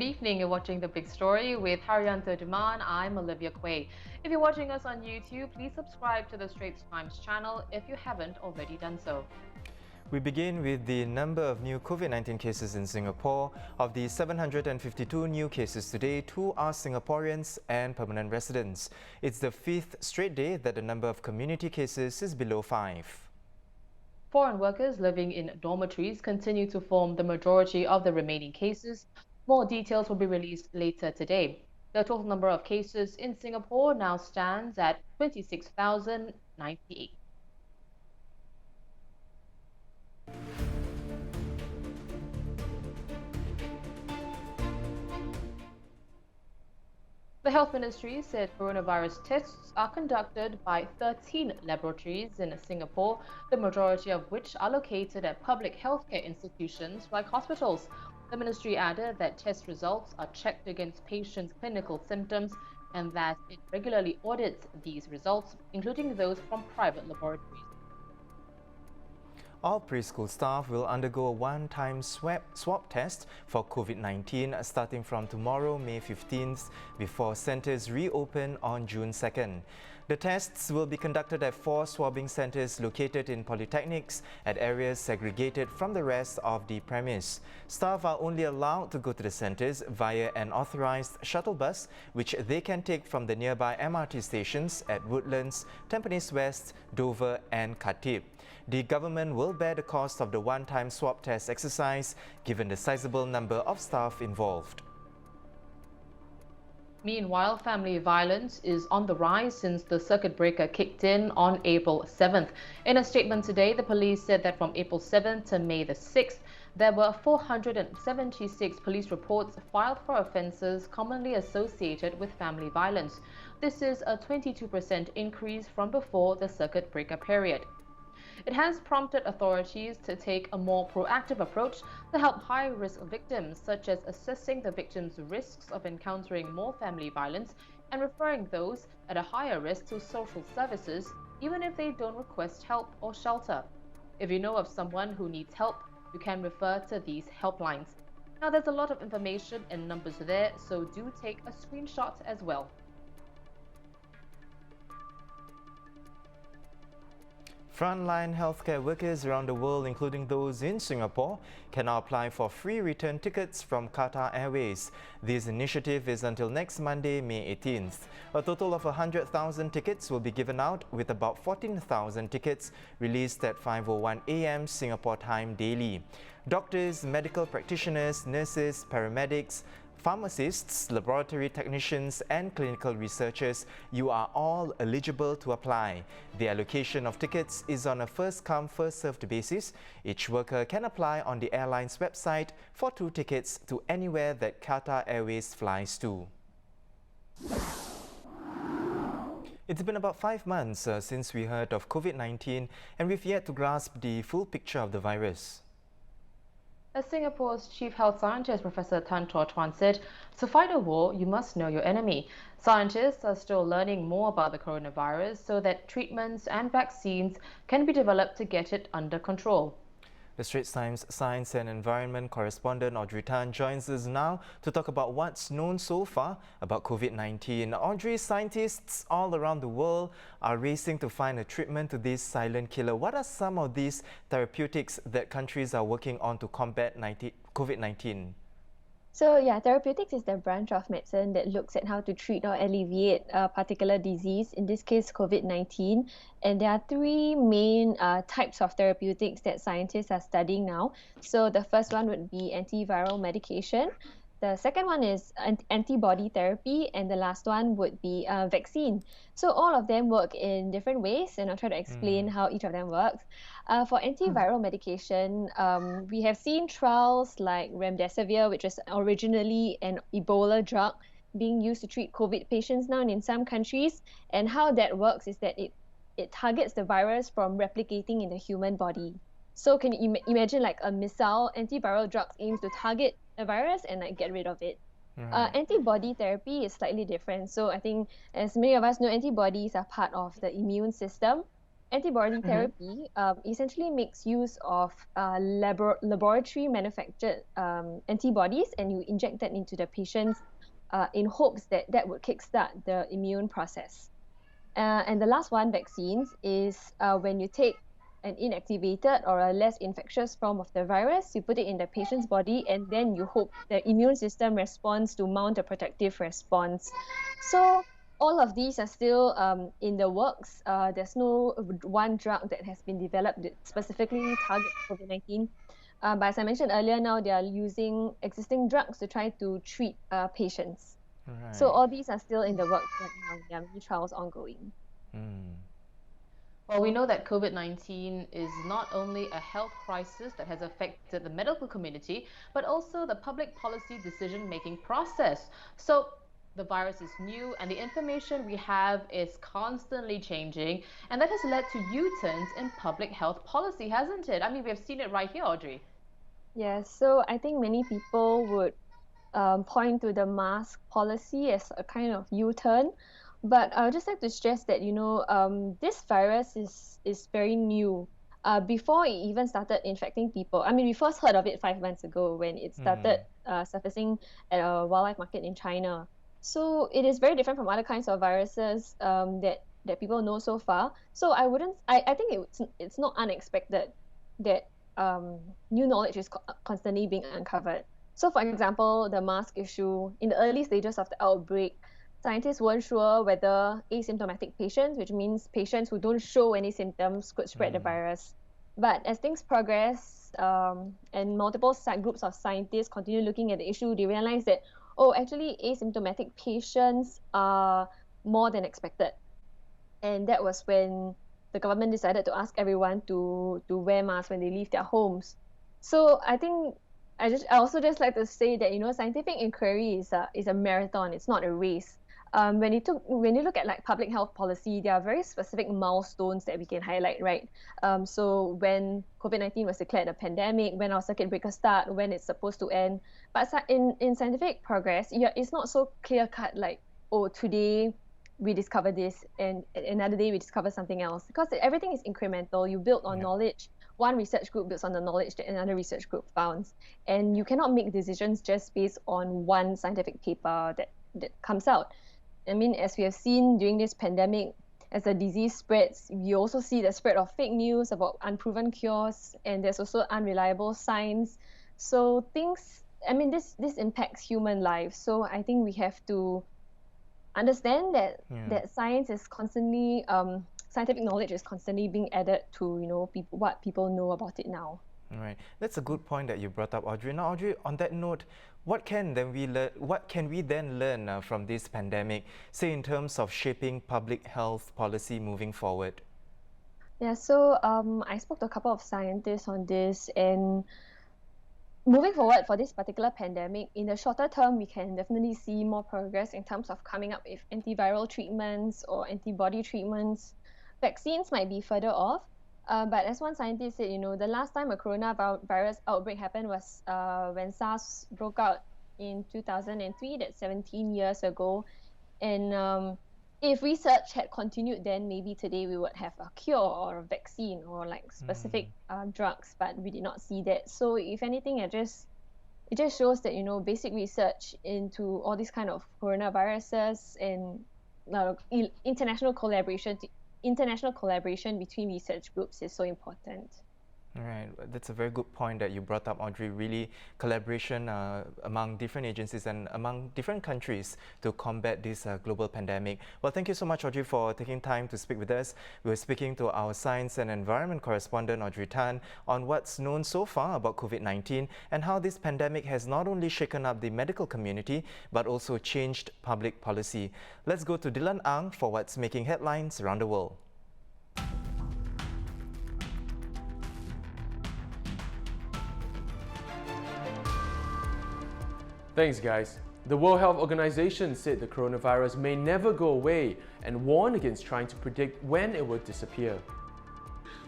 Good evening. You're watching The Big Story with Haryanto Duman. I'm Olivia Quay. If you're watching us on YouTube, please subscribe to the Straits Times channel if you haven't already done so. We begin with the number of new COVID-19 cases in Singapore. Of the 752 new cases today, 2 are Singaporeans and permanent residents. It's the 5th straight day that the number of community cases is below 5. Foreign workers living in dormitories continue to form the majority of the remaining cases. More details will be released later today. The total number of cases in Singapore now stands at 26,098. The Health Ministry said coronavirus tests are conducted by 13 laboratories in Singapore, the majority of which are located at public healthcare institutions like hospitals. The ministry added that test results are checked against patients' clinical symptoms and that it regularly audits these results, including those from private laboratories. All preschool staff will undergo a one-time swab test for COVID-19 starting from tomorrow, May 15th, before centres reopen on June 2nd. The tests will be conducted at 4 swabbing centres located in polytechnics at areas segregated from the rest of the premise. Staff are only allowed to go to the centres via an authorised shuttle bus, which they can take from the nearby MRT stations at Woodlands, Tampines West, Dover and Khatib. The government will bear the cost of the one-time swab test exercise, given the sizable number of staff involved. Meanwhile, family violence is on the rise since the circuit breaker kicked in on April 7th. In a statement today, the police said that from April 7th to May the 6th, there were 476 police reports filed for offences commonly associated with family violence. This is a 22% increase from before the circuit breaker period. It has prompted authorities to take a more proactive approach to help high-risk victims, such as assessing the victims' risks of encountering more family violence and referring those at a higher risk to social services, even if they don't request help or shelter. If you know of someone who needs help, you can refer to these helplines. Now, there's a lot of information and numbers there, so do take a screenshot as well. Frontline healthcare workers around the world, including those in Singapore, can now apply for free return tickets from Qatar Airways. This initiative is until next Monday, May 18th. A total of 100,000 tickets will be given out, with about 14,000 tickets released at 5:01 a.m. Singapore time daily. Doctors, medical practitioners, nurses, paramedics, pharmacists, laboratory technicians and clinical researchers, you are all eligible to apply. The allocation of tickets is on a first-come, first-served basis. Each worker can apply on the airline's website for 2 tickets to anywhere that Qatar Airways flies to. It's been about 5 months since we heard of COVID-19, and we've yet to grasp the full picture of the virus. As Singapore's chief health scientist, Professor Tan said, to fight a war, you must know your enemy. Scientists are still learning more about the coronavirus so that treatments and vaccines can be developed to get it under control. The Straits Times Science and Environment correspondent Audrey Tan joins us now to talk about what's known so far about COVID-19. Audrey, scientists all around the world are racing to find a treatment to this silent killer. What are some of these therapeutics that countries are working on to combat COVID-19? So yeah, therapeutics is the branch of medicine that looks at how to treat or alleviate a particular disease, in this case COVID-19. And there are 3 main types of therapeutics that scientists are studying now. So the first one would be antiviral medication. The second one is antibody therapy, and the last one would be vaccine. So all of them work in different ways, and I'll try to explain how each of them works. For antiviral medication, we have seen trials like remdesivir, which is originally an Ebola drug, being used to treat COVID patients now in some countries. And how that works is that it targets the virus from replicating in the human body. So can you imagine like a missile? Antiviral drugs aims to target a virus and like get rid of it. Antibody therapy is slightly different. So I think, as many of us know, antibodies are part of the immune system. Antibody therapy essentially makes use of laboratory manufactured antibodies, and you inject that into the patients in hopes that that would kickstart the immune process. And the last one, vaccines, is when you take an inactivated or a less infectious form of the virus, you put it in the patient's body, and then you hope the immune system responds to mount a protective response. So all of these are still in the works. There's no one drug that has been developed that specifically targets COVID-19. But as I mentioned earlier, now they are using existing drugs to try to treat patients. Right. So all these are still in the works right now. There are many trials ongoing. Well, we know that COVID-19 is not only a health crisis that has affected the medical community, but also the public policy decision-making process. So the virus is new and the information we have is constantly changing, and that has led to U-turns in public health policy, hasn't it? I mean, we have seen it right here, Audrey. Yes, so I think many people would point to the mask policy as a kind of U-turn. But I would just like to stress that, this virus is very new. Before it even started infecting people, I mean, we first heard of it 5 months ago when it started surfacing at a wildlife market in China. So it is very different from other kinds of viruses that people know so far. So I think it's not unexpected that new knowledge is constantly being uncovered. So for example, the mask issue, in the early stages of the outbreak, scientists weren't sure whether asymptomatic patients, which means patients who don't show any symptoms, could spread the virus. But as things progress and multiple groups of scientists continue looking at the issue, they realize that, actually asymptomatic patients are more than expected. And that was when the government decided to ask everyone to wear masks when they leave their homes. So I think I also just like to say that scientific inquiry is a marathon. It's not a race. When you look at like public health policy, there are very specific milestones that we can highlight, right? So when COVID-19 was declared a pandemic, when our circuit breaker start, when it's supposed to end. But in scientific progress, it's not so clear cut like, today we discover this and another day we discover something else, because everything is incremental. You build on knowledge. One research group builds on the knowledge that another research group found, and you cannot make decisions just based on one scientific paper that comes out. I mean, as we have seen during this pandemic, as the disease spreads, we also see the spread of fake news about unproven cures, and there's also unreliable science. So this impacts human lives. So I think we have to understand that science is constantly scientific knowledge is constantly being added to what people know about it now. Right, that's a good point that you brought up, Audrey. Now, Audrey, on that note, what can we then learn from this pandemic, say in terms of shaping public health policy moving forward? Yeah, so I spoke to a couple of scientists on this, and moving forward for this particular pandemic, in the shorter term, we can definitely see more progress in terms of coming up with antiviral treatments or antibody treatments. Vaccines might be further off, but as one scientist said, the last time a coronavirus outbreak happened was when SARS broke out in 2003, that's 17 years ago. And if research had continued, then maybe today we would have a cure or a vaccine or like specific drugs, but we did not see that. So if anything, it just shows that basic research into all these kind of coronaviruses and international collaboration between research groups is so important. Right, that's a very good point that you brought up, Audrey. Really, collaboration among different agencies and among different countries to combat this global pandemic. Well, thank you so much, Audrey, for taking time to speak with us. We were speaking to our science and environment correspondent, Audrey Tan, on what's known so far about COVID-19 and how this pandemic has not only shaken up the medical community, but also changed public policy. Let's go to Dylan Ang for what's making headlines around the world. Thanks, guys. The World Health Organization said the coronavirus may never go away and warned against trying to predict when it will disappear.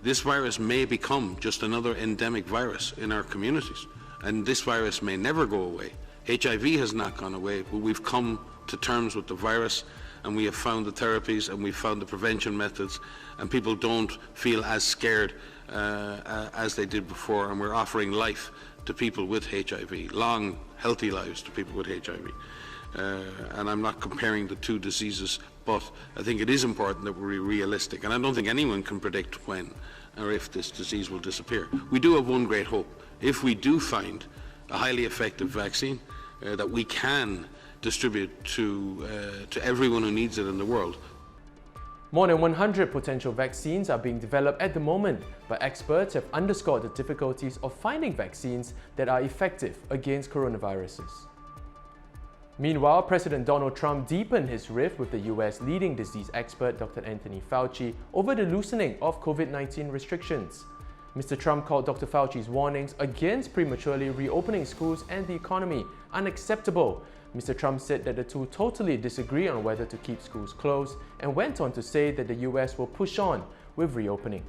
This virus may become just another endemic virus in our communities, and this virus may never go away. HIV has not gone away, but we've come to terms with the virus, and we have found the therapies and we've found the prevention methods, and people don't feel as scared as they did before, and we're offering life to people with HIV, long, healthy lives to people with HIV. And I'm not comparing the two diseases, but I think it is important that we're realistic, and I don't think anyone can predict when or if this disease will disappear. We do have one great hope. If we do find a highly effective vaccine that we can distribute to everyone who needs it in the world. More than 100 potential vaccines are being developed at the moment, but experts have underscored the difficulties of finding vaccines that are effective against coronaviruses. Meanwhile, President Donald Trump deepened his rift with the US leading disease expert Dr. Anthony Fauci over the loosening of COVID-19 restrictions. Mr. Trump called Dr. Fauci's warnings against prematurely reopening schools and the economy unacceptable. Mr. Trump said that the two totally disagree on whether to keep schools closed and went on to say that the US will push on with reopening.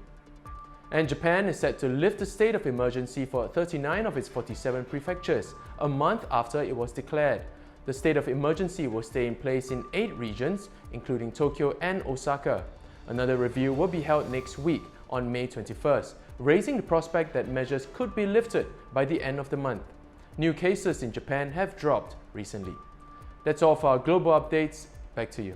And Japan is set to lift the state of emergency for 39 of its 47 prefectures, a month after it was declared. The state of emergency will stay in place in 8 regions, including Tokyo and Osaka. Another review will be held next week on May 21st, raising the prospect that measures could be lifted by the end of the month. New cases in Japan have dropped recently. That's all for our global updates. Back to you.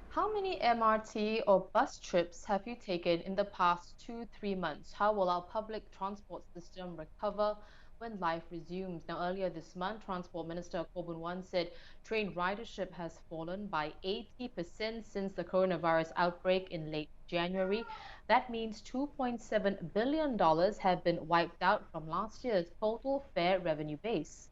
How many MRT or bus trips have you taken in the past 2-3 months? How will our public transport system recover when life resumes? Now, earlier this month, Transport Minister Khaw Boon Wan said train ridership has fallen by 80% since the coronavirus outbreak in late January. That means $2.7 billion have been wiped out from last year's total fare revenue base.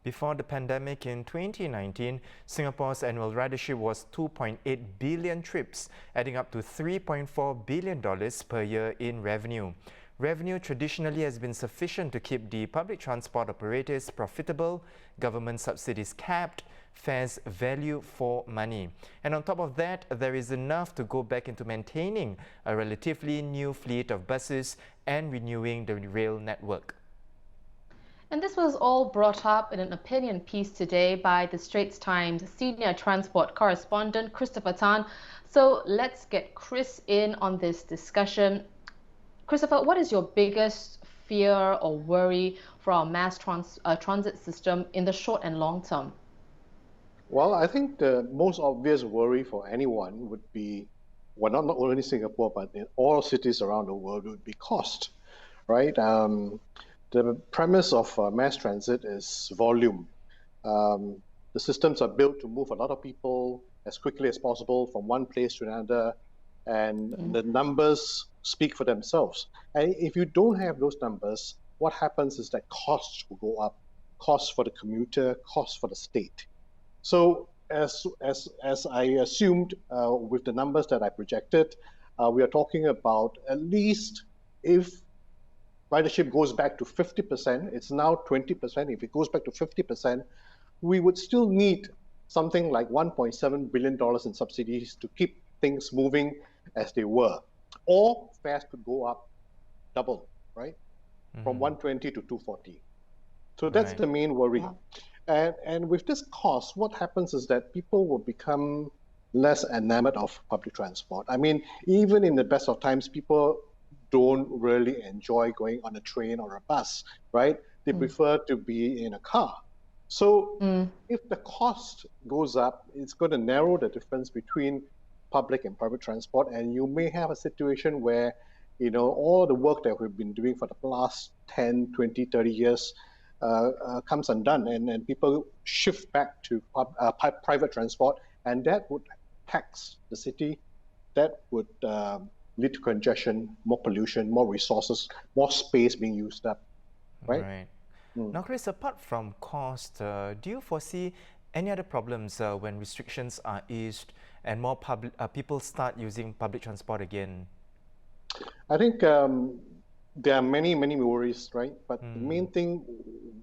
Before the pandemic in 2019, Singapore's annual ridership was 2.8 billion trips, adding up to $3.4 billion per year in revenue. Revenue traditionally has been sufficient to keep the public transport operators profitable, government subsidies capped, fares value for money. And on top of that, there is enough to go back into maintaining a relatively new fleet of buses and renewing the rail network. And this was all brought up in an opinion piece today by the Straits Times senior transport correspondent Christopher Tan. So let's get Chris in on this discussion. Christopher, what is your biggest fear or worry for our mass transit system in the short and long term? Well, I think the most obvious worry for anyone would be, well, not only Singapore, but in all cities around the world, would be cost, right? The premise of mass transit is volume. The systems are built to move a lot of people as quickly as possible from one place to another, and the numbers speak for themselves. And if you don't have those numbers, what happens is that costs will go up, costs for the commuter, costs for the state. So as I assumed with the numbers that I projected, we are talking about at least, if ridership goes back to 50%, it's now 20%, if it goes back to 50%, we would still need something like $1.7 billion in subsidies to keep things moving as they were. Or fares could go up double, right? From 120 to 240. So that's the main worry. And with this cost, what happens is that people will become less enamored of public transport. I mean, even in the best of times, people don't really enjoy going on a train or a bus, right? They prefer to be in a car. So if the cost goes up, it's going to narrow the difference between public and private transport, and you may have a situation where, you know, all the work that we've been doing for the last 10, 20, 30 years comes undone, and people shift back to private transport, and that would tax the city, that would lead to congestion, more pollution, more resources, more space being used up, right? Now, Chris, apart from cost, do you foresee any other problems when restrictions are eased and more people start using public transport again? I think there are many worries, right? But the main thing,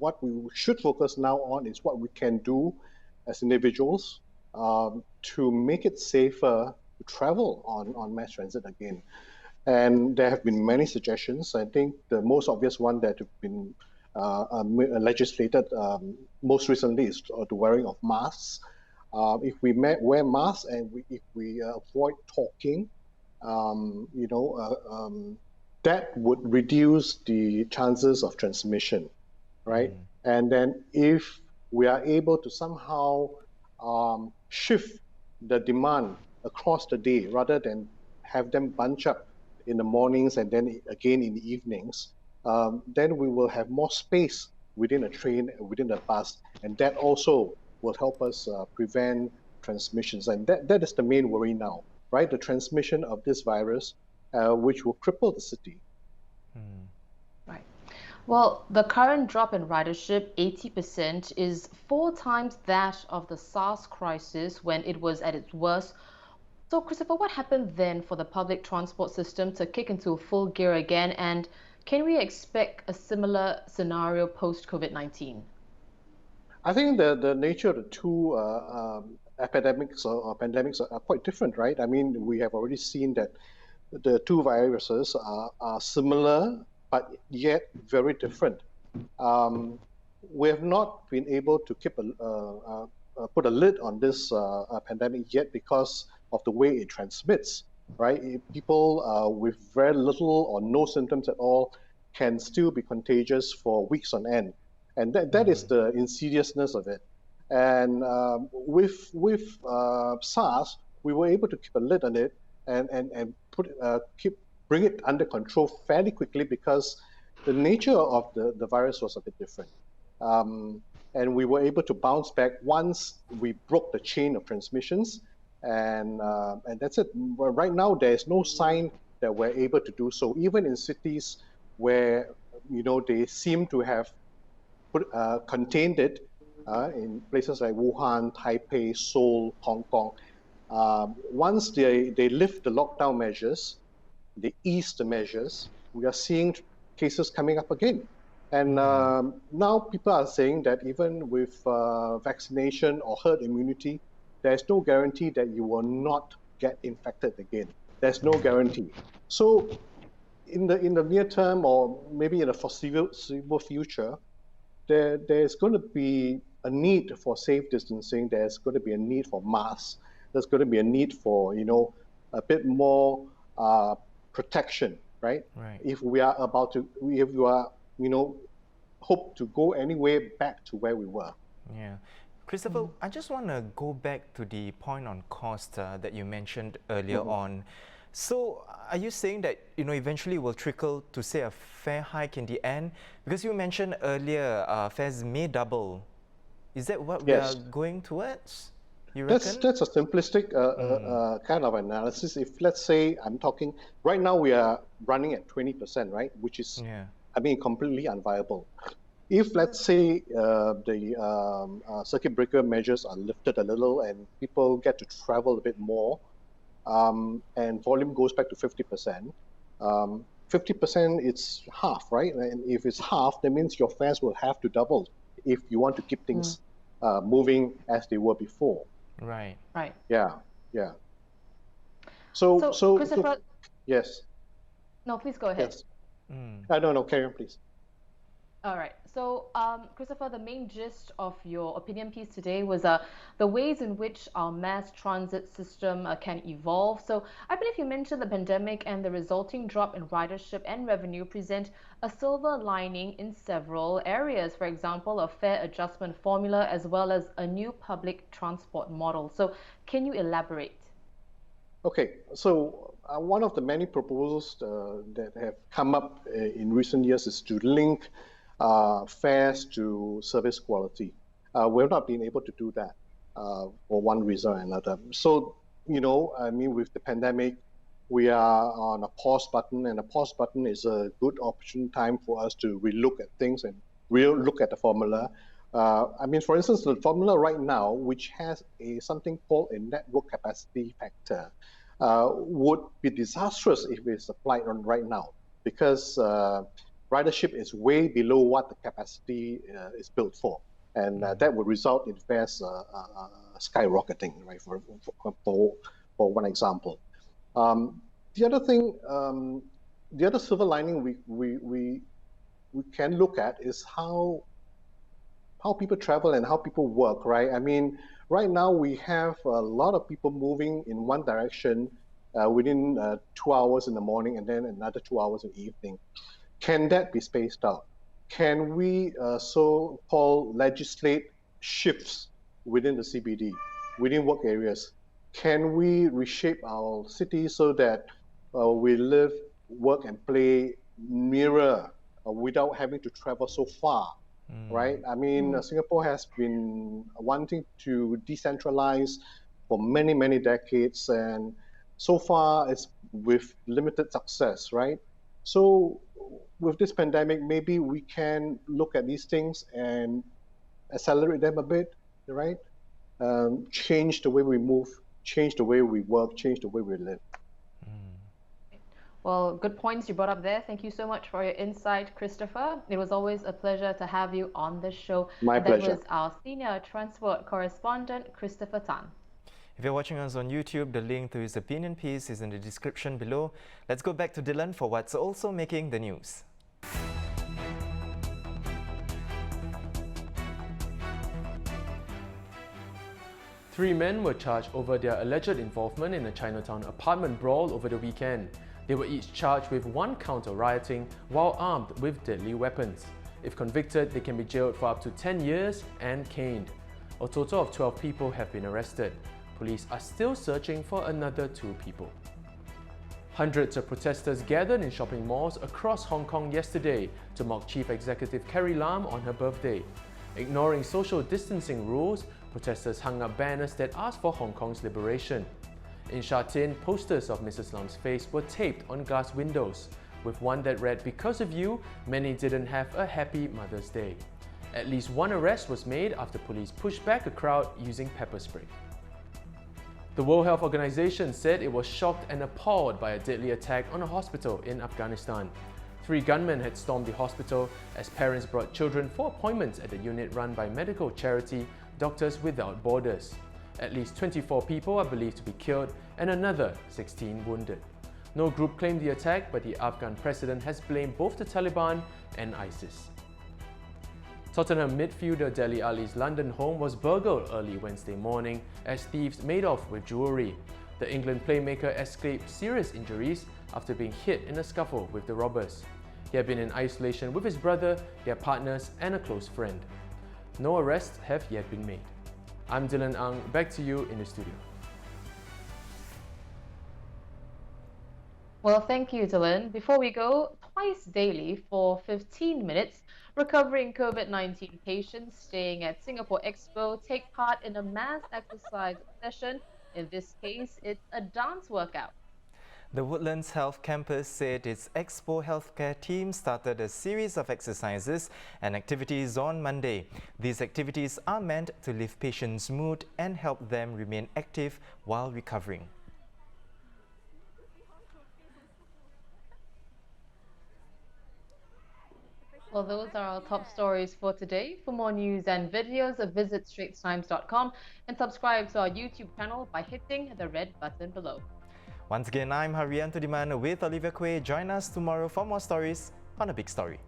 what we should focus now on is what we can do as individuals to make it safer to travel on mass transit again. And there have been many suggestions. I think the most obvious one that have been legislated most recently is the wearing of masks. If we wear masks and if we avoid talking, that would reduce the chances of transmission, right? And then if we are able to somehow shift the demand across the day rather than have them bunch up in the mornings and then again in the evenings, then we will have more space within a train, within a bus, and that also will help us prevent transmissions. And that is the main worry now, right? The transmission of this virus, which will cripple the city. Right. Well, the current drop in ridership, 80%, is 4 times that of the SARS crisis when it was at its worst. So, Christopher, what happened then for the public transport system to kick into full gear again? And can we expect a similar scenario post-COVID-19? I think the nature of the two epidemics or pandemics are quite different, right? I mean, we have already seen that the two viruses are similar, but yet very different. We have not been able to keep put a lid on this pandemic yet because of the way it transmits, right? People with very little or no symptoms at all can still be contagious for weeks on end. And that is the insidiousness of it. And with SARS, we were able to keep a lid on it and bring it under control fairly quickly because the nature of the virus was a bit different. And we were able to bounce back once we broke the chain of transmissions. And that's it. Right now, there is no sign that we're able to do so, even in cities where they seem to have contained it, in places like Wuhan, Taipei, Seoul, Hong Kong. Once they lift the lockdown measures, they ease the measures, we are seeing cases coming up again. And now people are saying that even with vaccination or herd immunity, there's no guarantee that you will not get infected again. There's no guarantee. So in the near term, or maybe in the foreseeable future, there's going to be a need for safe distancing. There's going to be a need for masks. There's going to be a need for a bit more protection, right? If we are hope to go anywhere back to where we were. Yeah. Christopher, I just want to go back to the point on cost that you mentioned earlier on. So are you saying that eventually will trickle to, say, a fare hike in the end? Because you mentioned earlier fares may double. Is that what we are going towards? You reckon? That's a simplistic kind of analysis. If, let's say, I'm talking right now, we are running at 20%, right? Which is, completely unviable. If, let's say, the circuit breaker measures are lifted a little and people get to travel a bit more, and volume goes back to 50%, 50% it's half, right? And if it's half, that means your fares will have to double if you want to keep things moving as they were before. Right. Yeah. So Christopher, yes. No, please go ahead. Yes. No, carry on, please. All right. So, Christopher, the main gist of your opinion piece today was the ways in which our mass transit system can evolve. So, I believe you mentioned the pandemic and the resulting drop in ridership and revenue present a silver lining in several areas. For example, a fare adjustment formula as well as a new public transport model. So, can you elaborate? Okay. So, one of the many proposals that have come up in recent years is to link fares to service quality. We've not been able to do that for one reason or another. So, with the pandemic, we are on a pause button, and a pause button is a good opportune time for us to relook at things and relook at the formula. For instance, the formula right now, which has something called a network capacity factor, would be disastrous if it's applied right now, because ridership is way below what the capacity is built for, and that would result in fares skyrocketing, right? For one example, the other thing, the other silver lining we we can look at is how people travel and how people work, right? I mean, right now we have a lot of people moving in one direction within 2 hours in the morning and then another 2 hours in the evening. Can that be spaced out? Can we so-called legislate shifts within the CBD, within work areas? Can we reshape our cities so that we live, work, and play nearer without having to travel so far? Right? I mean, Singapore has been wanting to decentralize for many, many decades, and so far it's with limited success, right? So with this pandemic, maybe we can look at these things and accelerate them a bit, right? Change the way we move, change the way we work, change the way we live. Well, good points you brought up there. Thank you so much for your insight, Christopher. It was always a pleasure to have you on the show. My pleasure. That was our senior transport correspondent, Christopher Tan. If you're watching us on YouTube, the link to his opinion piece is in the description below. Let's go back to Dylan for what's also making the news. Three men were charged over their alleged involvement in a Chinatown apartment brawl over the weekend. They were each charged with 1 count of rioting while armed with deadly weapons. If convicted, they can be jailed for up to 10 years and caned. A total of 12 people have been arrested. Police are still searching for another 2 people. Hundreds of protesters gathered in shopping malls across Hong Kong yesterday to mock Chief Executive Carrie Lam on her birthday. Ignoring social distancing rules, protesters hung up banners that asked for Hong Kong's liberation. In Sha Tin, posters of Mrs. Lam's face were taped on glass windows, with one that read, "Because of you, many didn't have a happy Mother's Day." At least 1 arrest was made after police pushed back a crowd using pepper spray. The World Health Organization said it was shocked and appalled by a deadly attack on a hospital in Afghanistan. 3 gunmen had stormed the hospital as parents brought children for appointments at the unit run by medical charity Doctors Without Borders. At least 24 people are believed to be killed and another 16 wounded. No group claimed the attack, but the Afghan president has blamed both the Taliban and ISIS. Tottenham midfielder Dele Alli's London home was burgled early Wednesday morning as thieves made off with jewellery. The England playmaker escaped serious injuries after being hit in a scuffle with the robbers. He had been in isolation with his brother, their partners and a close friend. No arrests have yet been made. I'm Dylan Ang, back to you in the studio. Well, thank you, Dylan. Before we go, twice daily for 15 minutes, recovering COVID-19 patients staying at Singapore Expo take part in a mass exercise session. In this case, it's a dance workout. The Woodlands Health Campus said its Expo Healthcare team started a series of exercises and activities on Monday. These activities are meant to lift patients' mood and help them remain active while recovering. Well, those are our top stories for today. For more news and videos, visit straitstimes.com and subscribe to our YouTube channel by hitting the red button below. Once again, I'm Haryanto Diman with Olivia Quay. Join us tomorrow for more stories on A Big Story.